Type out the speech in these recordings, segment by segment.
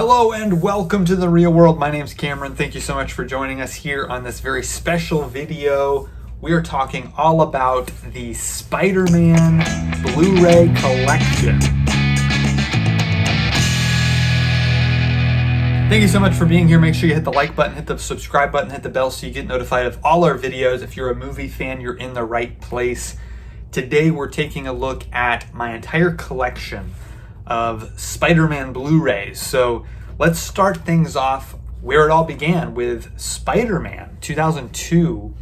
Hello and welcome to the real world. My name's Cameron. Thank you so much for joining us here on this very special video. We are talking all about the SpiderMan Blu-ray collection. Thank you so much for being here. Make sure you hit the like button, hit the subscribe button, hit the bell so you get notified of all our videos. If you're a movie fan, you're in the right place. Today we're taking a look at my entire collection of SpiderMan Blu-rays. So let's start things off where it all began with SpiderMan 2002.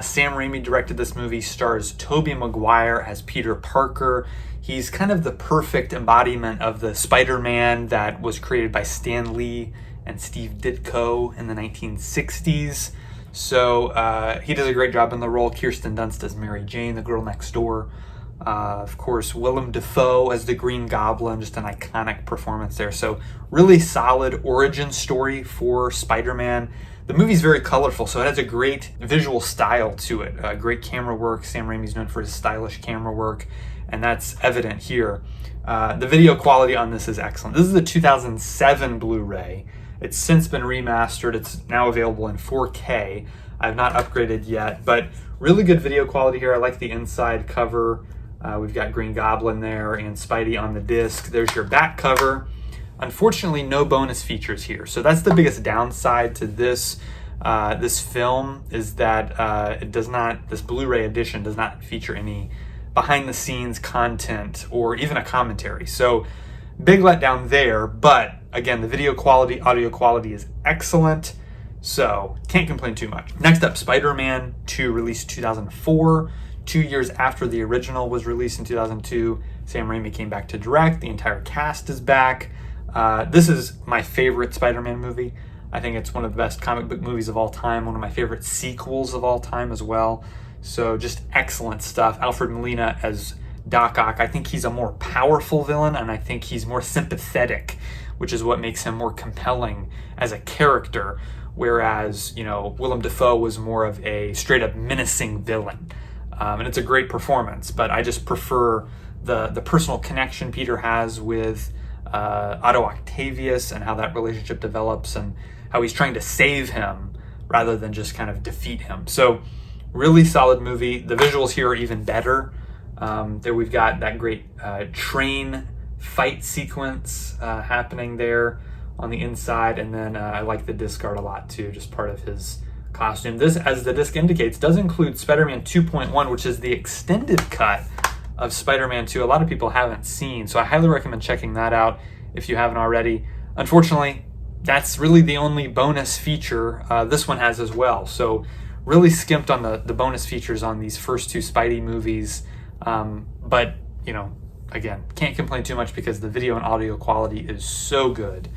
Sam Raimi directed this movie, stars Tobey Maguire as Peter Parker. He's kind of the perfect embodiment of the Spider-Man that was created by Stan Lee and Steve Ditko in the 1960s. So he does a great job in the role. Kirsten Dunst as Mary Jane, the girl next door. Of course, Willem Dafoe as the Green Goblin, just an iconic performance there. So really solid origin story for Spider-Man. The movie's very colorful, so it has a great visual style to it. Great camera work. Sam Raimi's known for his stylish camera work, and that's evident here. The video quality on this is excellent. This is the 2007 Blu-ray. It's since been remastered. It's now available in 4K. I've not upgraded yet, but really good video quality here. I like the inside cover. We've got Green Goblin there and Spidey on the disc. There's your back cover. Unfortunately, no bonus features here. So that's the biggest downside to this this film, is that this Blu-ray edition does not feature any behind-the-scenes content or even a commentary. So big letdown there, but again, the video quality, audio quality is excellent. So can't complain too much. Next up, Spider-Man 2, released 2004. 2 years after the original was released in 2002, Sam Raimi came back to direct. The entire cast is back. This is my favorite Spider-Man movie. I think it's one of the best comic book movies of all time, one of my favorite sequels of all time as well. So just excellent stuff. Alfred Molina as Doc Ock. I think he's a more powerful villain, and I think he's more sympathetic, which is what makes him more compelling as a character. Whereas, Willem Dafoe was more of a straight-up menacing villain. And it's a great performance, but I just prefer the personal connection Peter has with Otto Octavius and how that relationship develops and how he's trying to save him rather than just kind of defeat him. So really solid movie. The visuals here are even better. There we've got that great train fight sequence happening there on the inside, and then I like the disc art a lot too, just part of his costume. This, as the disc indicates, does include Spider-Man 2.1, which is the extended cut of Spider-Man 2. A lot of people haven't seen, so I highly recommend checking that out if you haven't already. Unfortunately, that's really the only bonus feature this one has as well. So really skimped on the bonus features on these first two Spidey movies. But, again, can't complain too much because the video and audio quality is so good.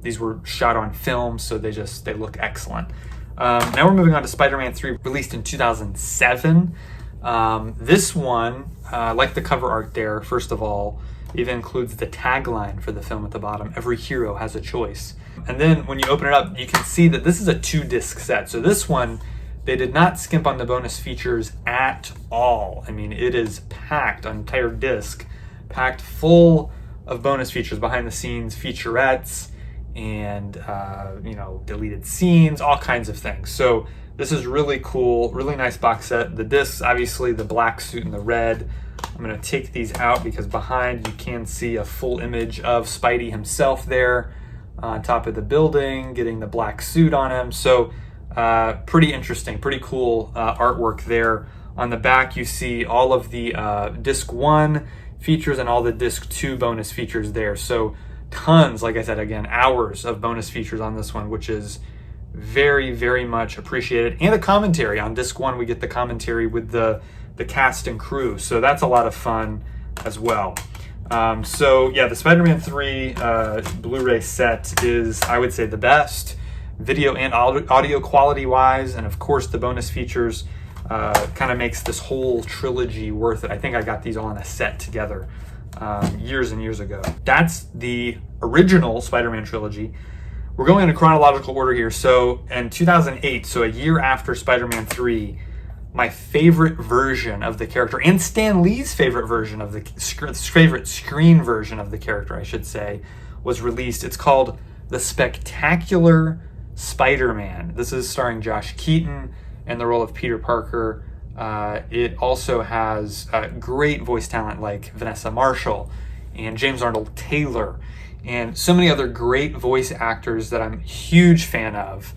These were shot on film, so they look excellent. Now we're moving on to Spider-Man 3, released in 2007. This one, like the cover art there, first of all, even includes the tagline for the film at the bottom: "Every hero has a choice." And then when you open it up, you can see that this is a 2-disc set. So this one, they did not skimp on the bonus features at all. I mean, it is packed, an entire disc, packed full of bonus features, behind the scenes featurettes, and deleted scenes, all kinds of things. So this is really cool, really nice box set. The discs, obviously the black suit and the red. I'm going to take these out because behind you can see a full image of Spidey himself there on top of the building, getting the black suit on him. So pretty interesting, pretty cool artwork there. On the back you see all of the disc 1 features and all the disc 2 bonus features there. So tons, like I said, again, hours of bonus features on this one, which is very, very much appreciated. And a commentary. On disc 1 we get the commentary with the cast and crew, so that's a lot of fun as well. So yeah, the Spider-Man 3 Blu-ray set is, I would say, the best video and audio quality wise, and of course the bonus features kind of makes this whole trilogy worth it. I think I got these all in a set together years and years ago. That's the original Spider-Man trilogy. We're going in a chronological order here. So in 2008, so a year after Spider-Man 3, my favorite version of the character, and Stan Lee's favorite version of the favorite screen version of the character, I should say, was released. It's called The Spectacular SpiderMan. This is starring Josh Keaton in the role of Peter Parker. It also has great voice talent like Vanessa Marshall and James Arnold Taylor and so many other great voice actors that I'm a huge fan of.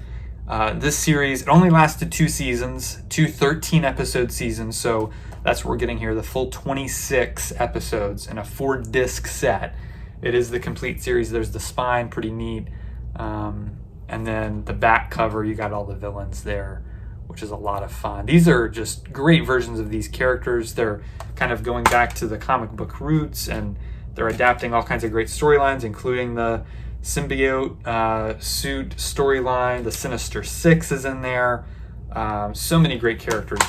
This series, it only lasted 2 seasons, 2 13-episode seasons, so that's what we're getting here, the full 26 episodes in a 4-disc set. It is the complete series. There's the spine, pretty neat. And then the back cover, you got all the villains there, which is a lot of fun. These are just great versions of these characters. They're kind of going back to the comic book roots, and they're adapting all kinds of great storylines, including the symbiote suit storyline. The Sinister Six is in there. So many great characters.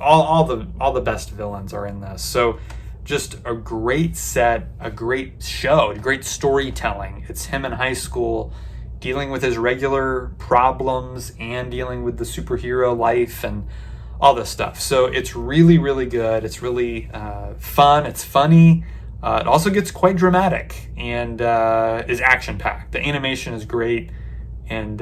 All the best villains are in this. So just a great set, a great show, great storytelling. It's him in high school dealing with his regular problems and dealing with the superhero life and all this stuff. So it's really, really good. It's really fun. It's funny. It also gets quite dramatic and is action-packed. The animation is great, and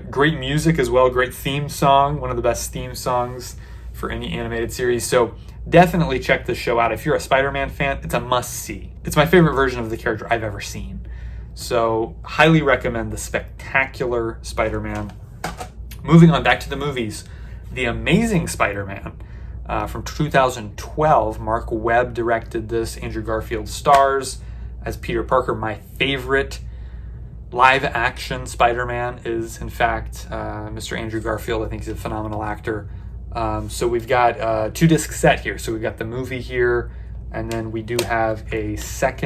great music as well. Great theme song, one of the best theme songs for any animated series. So definitely check this show out. If you're a Spider-Man fan, it's a must-see. It's my favorite version of the character I've ever seen. So highly recommend The Spectacular SpiderMan. Moving on back to the movies, The Amazing Spider-Man from 2012. Mark Webb directed this. Andrew Garfield stars as Peter Parker. My favorite live-action Spider-Man is, in fact, Mr. Andrew Garfield. I think he's a phenomenal actor. So we've got a 2-disc set here. So we've got the movie here, and then we do have it's a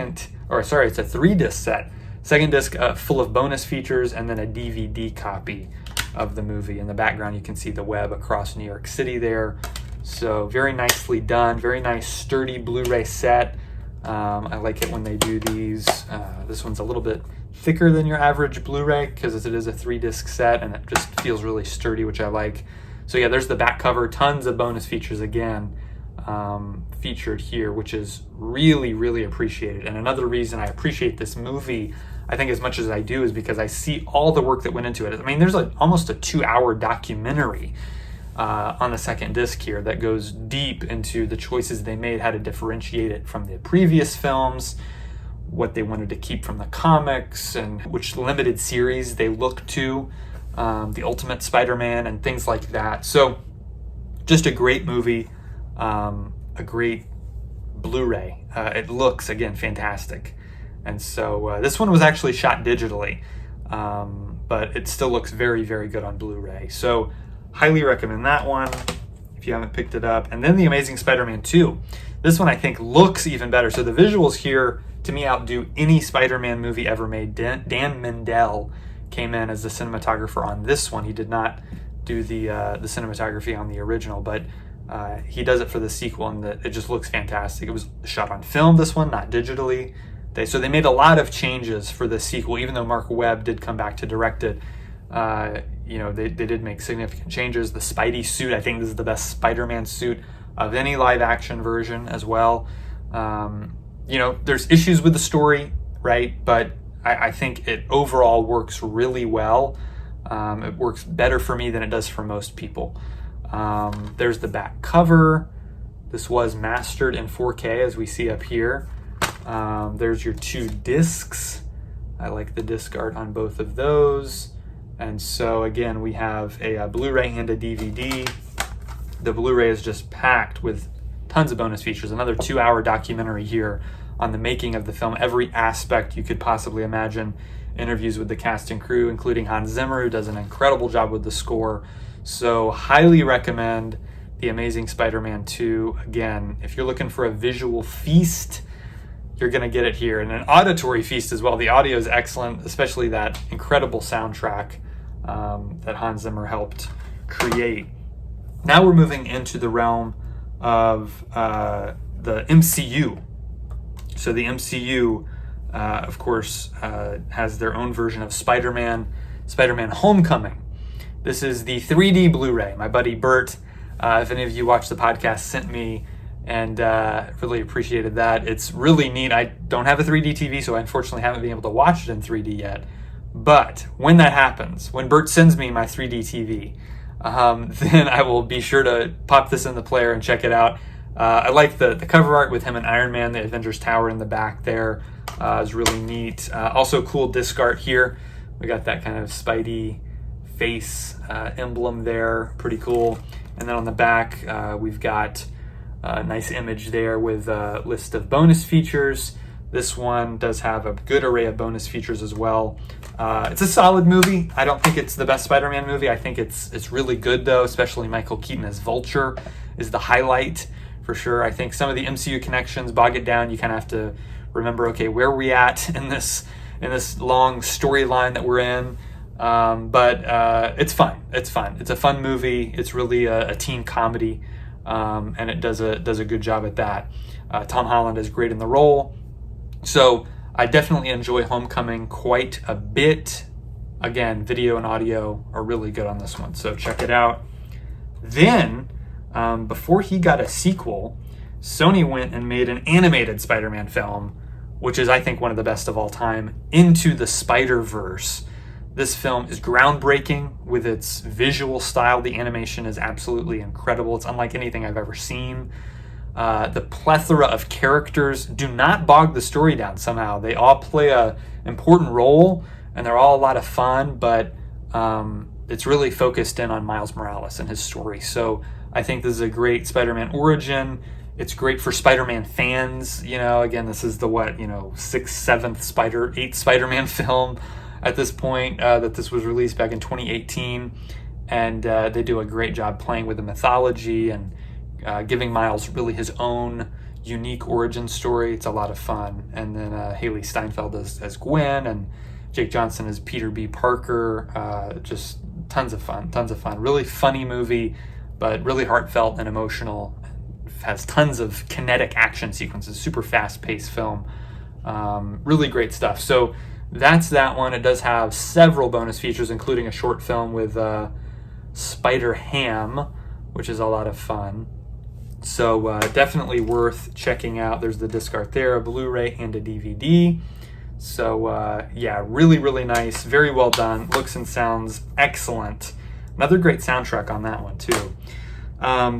3-disc set. Second disc full of bonus features, and then a DVD copy of the movie. In the background, you can see the web across New York City there. So very nicely done, very nice sturdy Blu-ray set. I like it when they do these. This one's a little bit thicker than your average Blu-ray because it is a 3-disc set, and it just feels really sturdy, which I like. So yeah, there's the back cover, tons of bonus features again featured here, which is really, really appreciated. And another reason I appreciate this movie, I think, as much as I do, is because I see all the work that went into it. I mean, there's almost a 2-hour documentary on the second disc here that goes deep into the choices they made, how to differentiate it from the previous films, what they wanted to keep from the comics, and which limited series they looked to, the Ultimate Spider-Man and things like that. So just a great movie, a great Blu-ray. It looks, again, fantastic. And so this one was actually shot digitally, but it still looks very, very good on Blu-ray. So highly recommend that one if you haven't picked it up. And then The Amazing Spider-Man 2. This one I think looks even better. So the visuals here, to me, outdo any Spider-Man movie ever made. Dan Mendel came in as the cinematographer on this one. He did not do the cinematography on the original, but he does it for the sequel, and it just looks fantastic. It was shot on film, this one, not digitally. So they made a lot of changes for the sequel, even though Mark Webb did come back to direct it. They did make significant changes. The Spidey suit, I think this is the best Spider-Man suit of any live-action version as well. There's issues with the story, right? But I think it overall works really well. It works better for me than it does for most people. There's the back cover. This was mastered in 4K, as we see up here. There's your 2 discs. I like the disc art on both of those. And so again, we have a Blu-ray and a DVD. The Blu-ray is just packed with tons of bonus features. Another 2-hour documentary here on the making of the film, every aspect you could possibly imagine. Interviews with the cast and crew, including Hans Zimmer, who does an incredible job with the score. So highly recommend The Amazing Spider-Man 2. Again, if you're looking for a visual feast, you're going to get it here. And an auditory feast as well. The audio is excellent, especially that incredible soundtrack that Hans Zimmer helped create. Now we're moving into the realm of the MCU. So the MCU, of course, has their own version of SpiderMan Homecoming. This is the 3D Blu-ray. My buddy Bert, if any of you watch the podcast, sent me and really appreciated that. It's really neat. I don't have a 3D TV, so I unfortunately haven't been able to watch it in 3D yet. But when that happens, when Bert sends me my 3D TV, then I will be sure to pop this in the player and check it out. I like the cover art with him and Iron Man, the Avengers Tower in the back there is really neat. Also cool disc art here. We got that kind of Spidey face emblem there, pretty cool. And then on the back, we've got a nice image there with a list of bonus features. This one does have a good array of bonus features as well. It's a solid movie. I don't think it's the best Spider-Man movie. I think it's really good though, especially Michael Keaton as Vulture is the highlight for sure. I think some of the MCU connections bog it down. You kind of have to remember, okay, where are we at in this long storyline that we're in? But it's fun. It's fun. It's a fun movie. It's really a teen comedy, and it does a good job at that. Tom Holland is great in the role. So I definitely enjoy Homecoming quite a bit. Again, video and audio are really good on this one, so check it out. Then, before he got a sequel, Sony went and made an animated Spider-Man film, which is, I think, one of the best of all time, Into the SpiderVerse. This film is groundbreaking with its visual style. The animation is absolutely incredible. It's unlike anything I've ever seen. The plethora of characters do not bog the story down somehow. They all play an important role, and they're all a lot of fun, but it's really focused in on Miles Morales and his story. So I think this is a great Spider-Man origin. It's great for Spider-Man fans. Again, this is the 6th, 7th, 8th Spider-Man film at this point that this was released back in 2018. And they do a great job playing with the mythology and giving Miles really his own unique origin story. It's a lot of fun. And then Haley Steinfeld as Gwen, and Jake Johnson as Peter B. Parker. Just tons of fun. Really funny movie, but really heartfelt and emotional. Has tons of kinetic action sequences, super fast-paced film. Really great stuff. So that's that one. It does have several bonus features, including a short film with Spider-Ham, which is a lot of fun. So definitely worth checking out. There's the disc art there, a Blu-ray and a DVD. So yeah, really, really nice. Very well done. Looks and sounds excellent. Another great soundtrack on that one, too.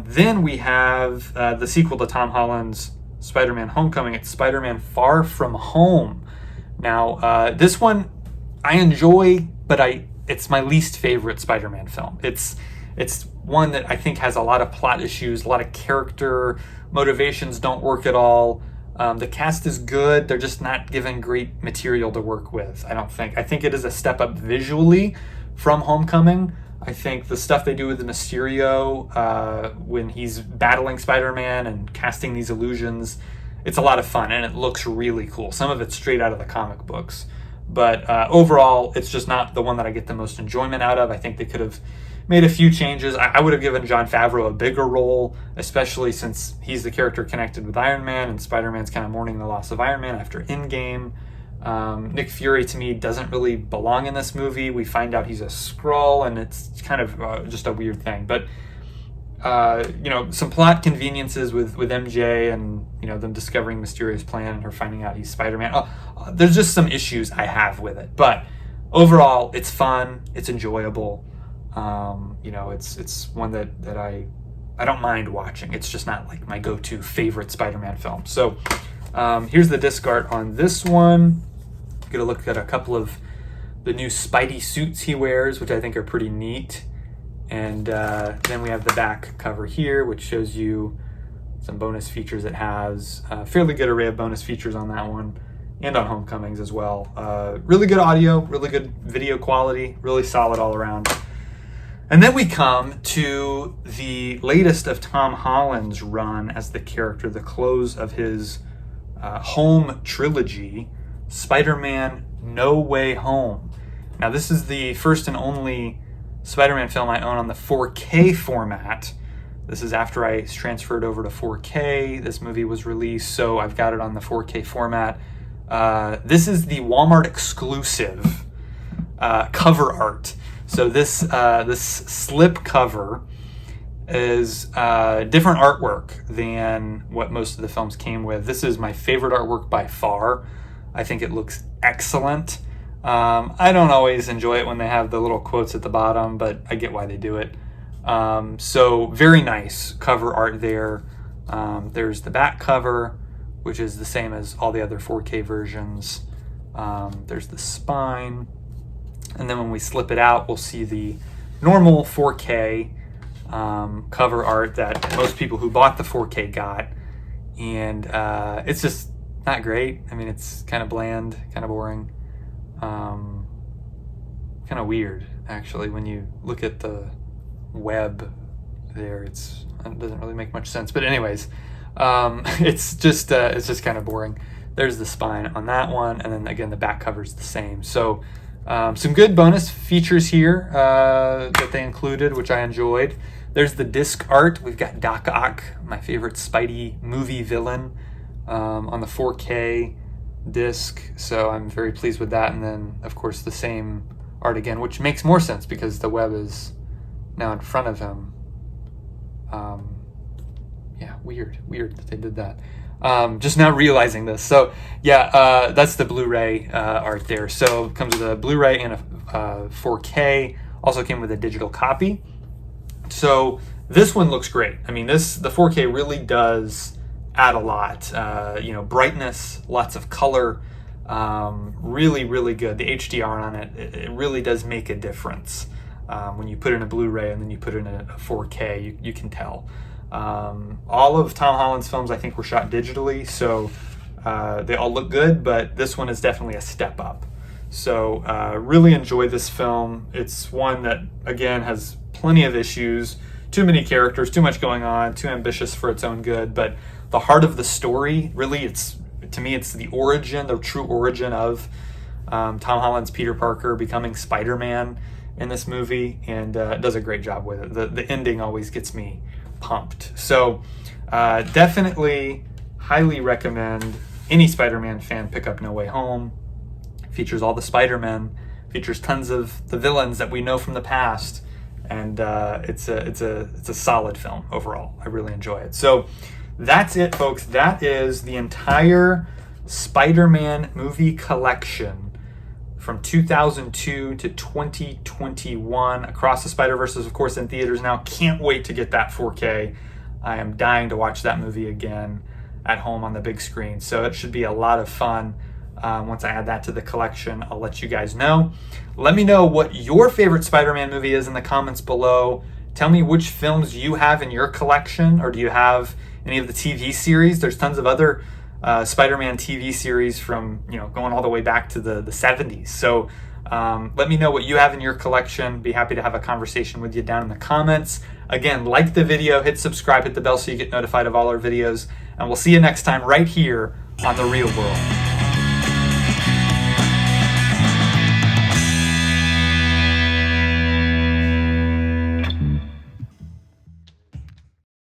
Then we have the sequel to Tom Holland's Spider-Man Homecoming. It's Spider-Man Far From Home. Now, this one I enjoy, but it's my least favorite Spider-Man film. It's one that I think has a lot of plot issues, a lot of character motivations don't work at all. The cast is good. They're just not given great material to work with, I don't think. I think it is a step up visually from Homecoming. I think the stuff they do with the Mysterio when he's battling Spider-Man and casting these illusions, it's a lot of fun and it looks really cool. Some of it's straight out of the comic books. But overall, it's just not the one that I get the most enjoyment out of. I think they could have made a few changes. I would have given Jon Favreau a bigger role, especially since he's the character connected with Iron Man and Spider-Man's kind of mourning the loss of Iron Man after Endgame. Nick Fury, to me, doesn't really belong in this movie. We find out he's a Skrull, and it's kind of just a weird thing. But, some plot conveniences with MJ and, them discovering Mysterio's plan and her finding out he's Spider-Man. There's just some issues I have with it. But overall, it's fun. It's enjoyable. It's one that I don't mind watching. It's just not like my go-to favorite Spider-Man film. So here's the disc art on this one. Get a look at a couple of the new Spidey suits he wears, which I think are pretty neat. And then we have the back cover here, which shows you some bonus features. It has a fairly good array of bonus features on that one and on Homecomings as well. Really good audio, really good video quality, really solid all around. And then we come to the latest of Tom Holland's run as the character, the close of his home trilogy, Spider-Man No Way Home. Now, this is the first and only Spider-Man film I own on the 4K format. This is after I transferred over to 4K. This movie was released, so I've got it on the 4K format. This is the Walmart exclusive cover art. So this slip cover is different artwork than what most of the films came with. This is my favorite artwork by far. I think it looks excellent. I don't always enjoy it when they have the little quotes at the bottom, but I get why they do it. So very nice cover art there. There's the back cover, which is the same as all the other 4K versions. There's the spine. And then when we slip it out, we'll see the normal 4K cover art that most people who bought the 4K got. And it's just not great. I mean, it's kind of bland, kind of boring. Kind of weird, actually, when you look at the web there. It doesn't really make much sense. But anyways, it's just kind of boring. There's the spine on that one, and then again the back cover's the same. So some good bonus features here that they included, which I enjoyed. There's the disc art. We've got Doc Ock, my favorite Spidey movie villain, on the 4K disc. So I'm very pleased with that. And then of course the same art again, which makes more sense because the web is now in front of him. Yeah, weird that they did that. Just now realizing this. So yeah, that's the Blu-ray art there. So it comes with a Blu-ray and a 4K. Also came with a digital copy. So this one looks great. I mean, the 4K really does add a lot. Brightness, lots of color, really, really good. The HDR on it really does make a difference. When you put in a Blu-ray and then you put in a 4K, you can tell. All of Tom Holland's films, I think, were shot digitally, so they all look good, but this one is definitely a step up. So really enjoy this film. It's one that, again, has plenty of issues, too many characters, too much going on, too ambitious for its own good, but the heart of the story, really, to me, it's the true origin of Tom Holland's Peter Parker becoming Spider-Man in this movie, and does a great job with it. The ending always gets me pumped. So definitely highly recommend any Spider-Man fan pick up No Way Home. Features all the Spider-Men, features tons of the villains that we know from the past, and it's a solid film overall. I really enjoy it. So that's it, folks. That is the entire Spider-Man movie collection from 2002 to 2021. Across the Spider-Verse is, of course, in theaters now. Can't wait to get that 4K. I am dying to watch that movie again at home on the big screen. So it should be a lot of fun. Once I add that to the collection, I'll let you guys know. Let me know what your favorite Spider-Man movie is in the comments below. Tell me which films you have in your collection, or do you have any of the TV series? There's tons of other Spider-Man TV series from, going all the way back to the 70s. So let me know what you have in your collection. Be happy to have a conversation with you down in the comments. Again, like the video, hit subscribe, hit the bell so you get notified of all our videos, and we'll see you next time right here on The Real World.